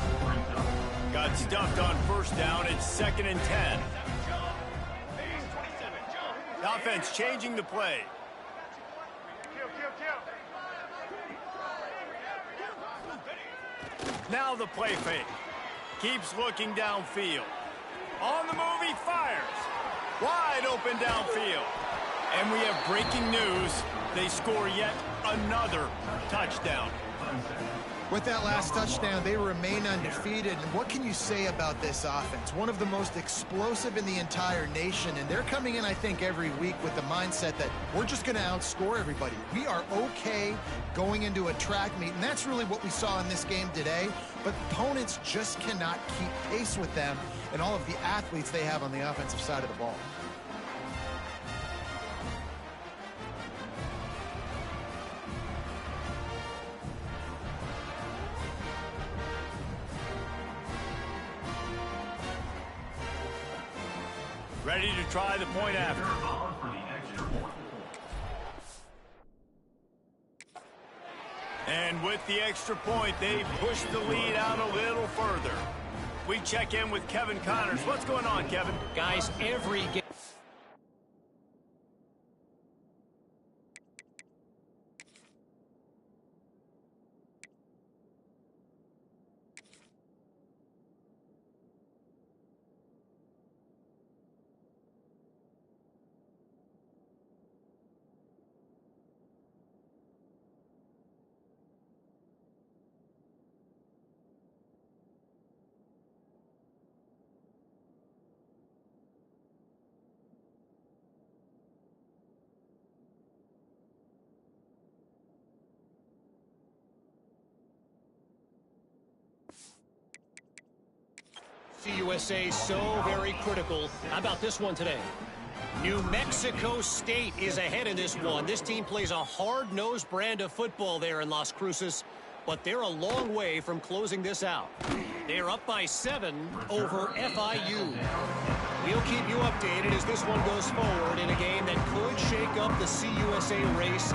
Got stuffed on first down. It's 2nd and 10. The offense changing the play. Now the play fake. Keeps looking downfield. On the move, he fires. Wide open downfield. And we have breaking news. They score yet another touchdown. With that last touchdown, they remain undefeated. And what can you say about this offense? One of the most explosive in the entire nation. And they're coming in, I think, every week with the mindset that we're just going to outscore everybody. We are okay going into a track meet. And that's really what we saw in this game today. But opponents just cannot keep pace with them and all of the athletes they have on the offensive side of the ball. Ready to try the point after. And with the extra point, they push the lead out a little further. We check in with Kevin Connors. What's going on, Kevin? Guys, every game. USA so very critical. How about this one today? New Mexico State is ahead in this one. This team plays a hard-nosed brand of football there in Las Cruces, but they're a long way from closing this out. They're up by 7 over FIU. We'll keep you updated as this one goes forward in a game that could shake up the CUSA race.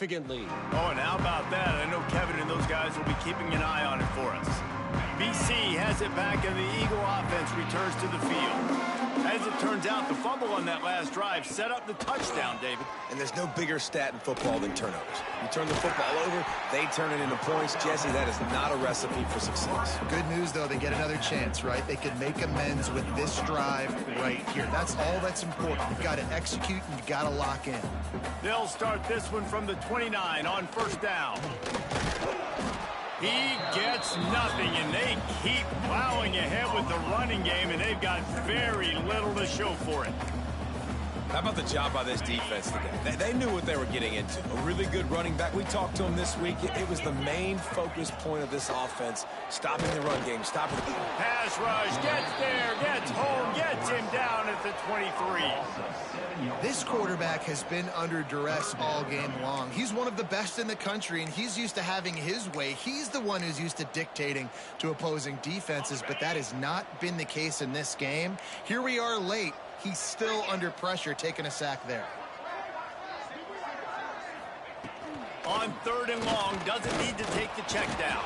Significantly. Oh, and how about that? I know Kevin and those guys will be keeping an eye on it for us. BC has it back, and the Eagle offense returns to the field. As it turns out, the fumble on that last drive set up the touchdown, David. And there's no bigger stat in football than turnovers. You turn the football over, they turn it into points. Jesse, that is not a recipe for success. Good news, though, they get another chance, right? They can make amends with this drive right here. That's all that's important. You've got to execute, and you've got to lock in. They'll start this one from the 29 on first down. He gets nothing, and they keep plowing ahead with the running game, and they've got very little to show for it. How about the job by this defense today? They knew what they were getting into. A really good running back. We talked to him this week. It was the main focus point of this offense, stopping the run game, stopping the... Pass rush, gets there, gets home, gets him down at the 23. This quarterback has been under duress all game long. He's one of the best in the country, and he's used to having his way. He's the one who's used to dictating to opposing defenses, but that has not been the case in this game. Here we are late. He's still under pressure, taking a sack there. On 3rd and long, doesn't need to take the check down.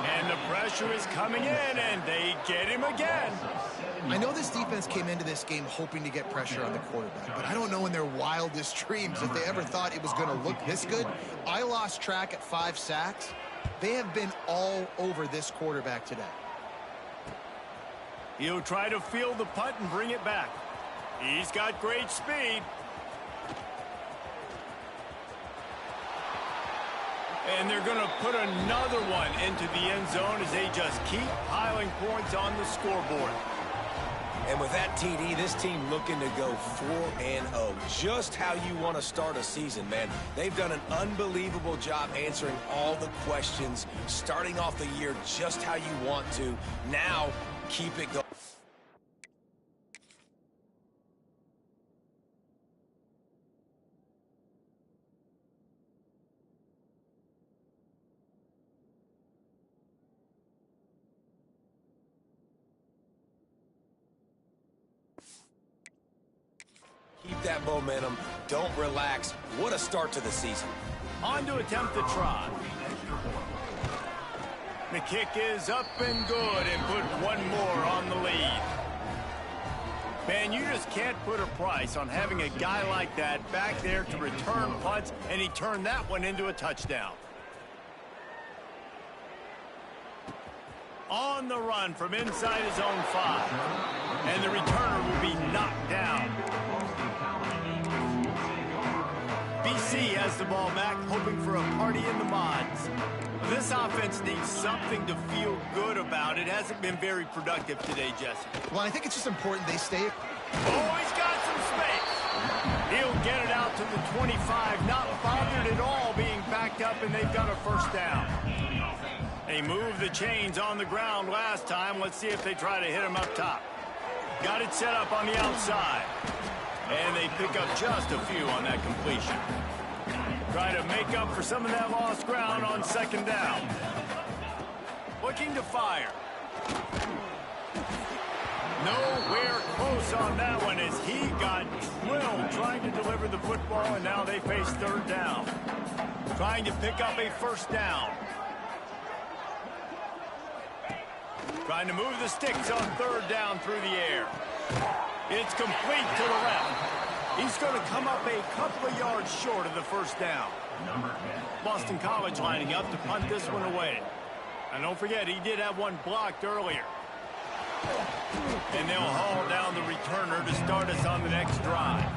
And the pressure is coming in, and they get him again. I know this defense came into this game hoping to get pressure on the quarterback, but I don't know in their wildest dreams if they ever thought it was going to look this good. I lost track at 5 sacks. They have been all over this quarterback today. He'll try to field the punt and bring it back. He's got great speed. And they're going to put another one into the end zone as they just keep piling points on the scoreboard. And with that TD, this team looking to go 4-0. Just how you want to start a season, man. They've done an unbelievable job answering all the questions, starting off the year just how you want to. Now, keep it going. Keep that momentum. Don't relax. What a start to the season. On to attempt the try. The kick is up and good and put one more on the lead. Man, you just can't put a price on having a guy like that back there to return punts, and he turned that one into a touchdown. On the run from inside his own 5. And the returner will be knocked down. BC has the ball back, hoping for a party in the mods. This offense needs something to feel good about. It hasn't been very productive today, Jesse. Well, I think it's just important they stay. Oh, he's got some space. He'll get it out to the 25, not bothered at all being backed up, and they've got a first down. They moved the chains on the ground last time. Let's see if they try to hit him up top. Got it set up on the outside. And they pick up just a few on that completion. Try to make up for some of that lost ground on 2nd down. Looking to fire. Nowhere close on that one as he got drilled trying to deliver the football, and now they face 3rd down. Trying to pick up a first down. Trying to move the sticks on 3rd down through the air. It's complete to the left. He's going to come up a couple of yards short of the first down. Boston College lining up to punt this one away. And don't forget, he did have one blocked earlier. And they'll haul down the returner to start us on the next drive.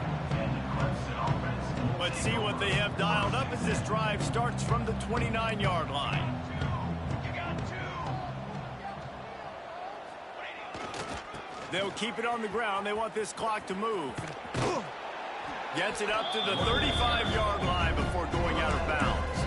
Let's see what they have dialed up as this drive starts from the 29-yard line. They'll keep it on the ground. They want this clock to move. Gets it up to the 35-yard line before going out of bounds.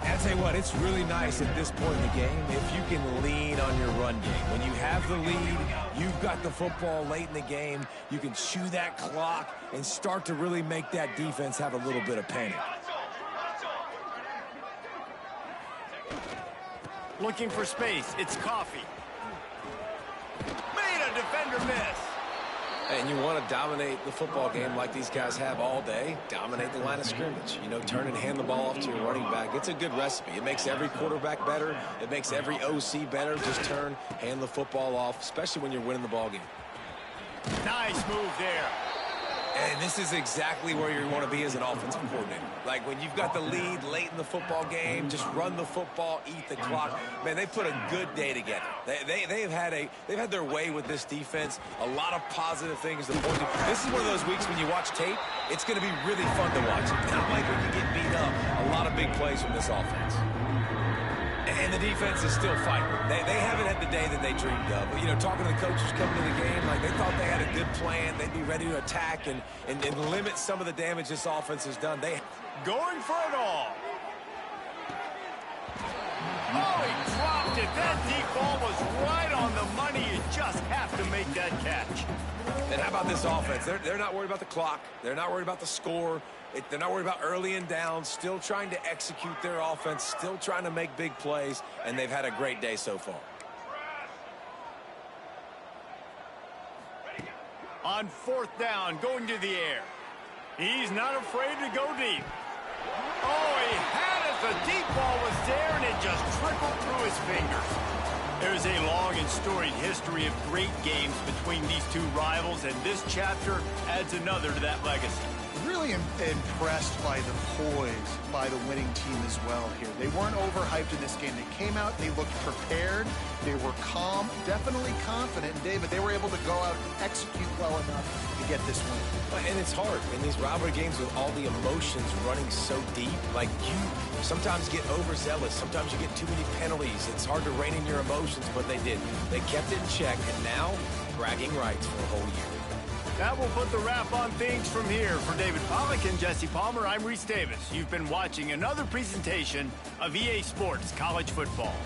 I'll tell you what, it's really nice at this point in the game if you can lean on your run game. When you have the lead, you've got the football late in the game, you can chew that clock and start to really make that defense have a little bit of panic. Looking for space. It's Coffee. Made a defender miss. And you want to dominate the football game like these guys have all day. Dominate the line of scrimmage. You know, turn and hand the ball off to your running back. It's a good recipe. It makes every quarterback better. It makes every OC better. Just turn, hand the football off, especially when you're winning the ball game. Nice move there. And this is exactly where you want to be as an offensive coordinator. Like when you've got the lead late in the football game, just run the football, eat the clock. Man, they put a good day together. They've had their way with this defense. A lot of positive things to point to. This is one of those weeks when you watch tape, it's going to be really fun to watch. Not like when you get beat up. A lot of big plays from this offense. And the defense is still fighting. They haven't had the day that they dreamed of. But, you know, talking to the coaches coming to the game, like they thought they had a good plan. They'd be ready to attack and limit some of the damage this offense has done. They going for it all. Oh, he dropped it. That deep ball was right on the money. You just have to make that catch. And how about this offense? They're not worried about the clock. They're not worried about the score. They're not worried about early and down. Still trying to execute their offense. Still trying to make big plays. And they've had a great day so far. On 4th down, going to the air. He's not afraid to go deep. Oh, he had it. The deep ball was there, and it just trickled through his fingers. There's a long and storied history of great games between these two rivals, and this chapter adds another to that legacy. Really impressed by the poise by the winning team as well here. They weren't overhyped in this game. They came out, they looked prepared, they were calm, definitely confident. And David, they were able to go out and execute well enough to get this win. And it's hard in these rivalry games with all the emotions running so deep. Like, you sometimes get overzealous. Sometimes you get too many penalties. It's hard to rein in your emotions, but they did. They kept it in check, and now bragging rights for a whole year. That will put the wrap on things from here. For David Pollack and Jesse Palmer, I'm Reese Davis. You've been watching another presentation of EA Sports College Football.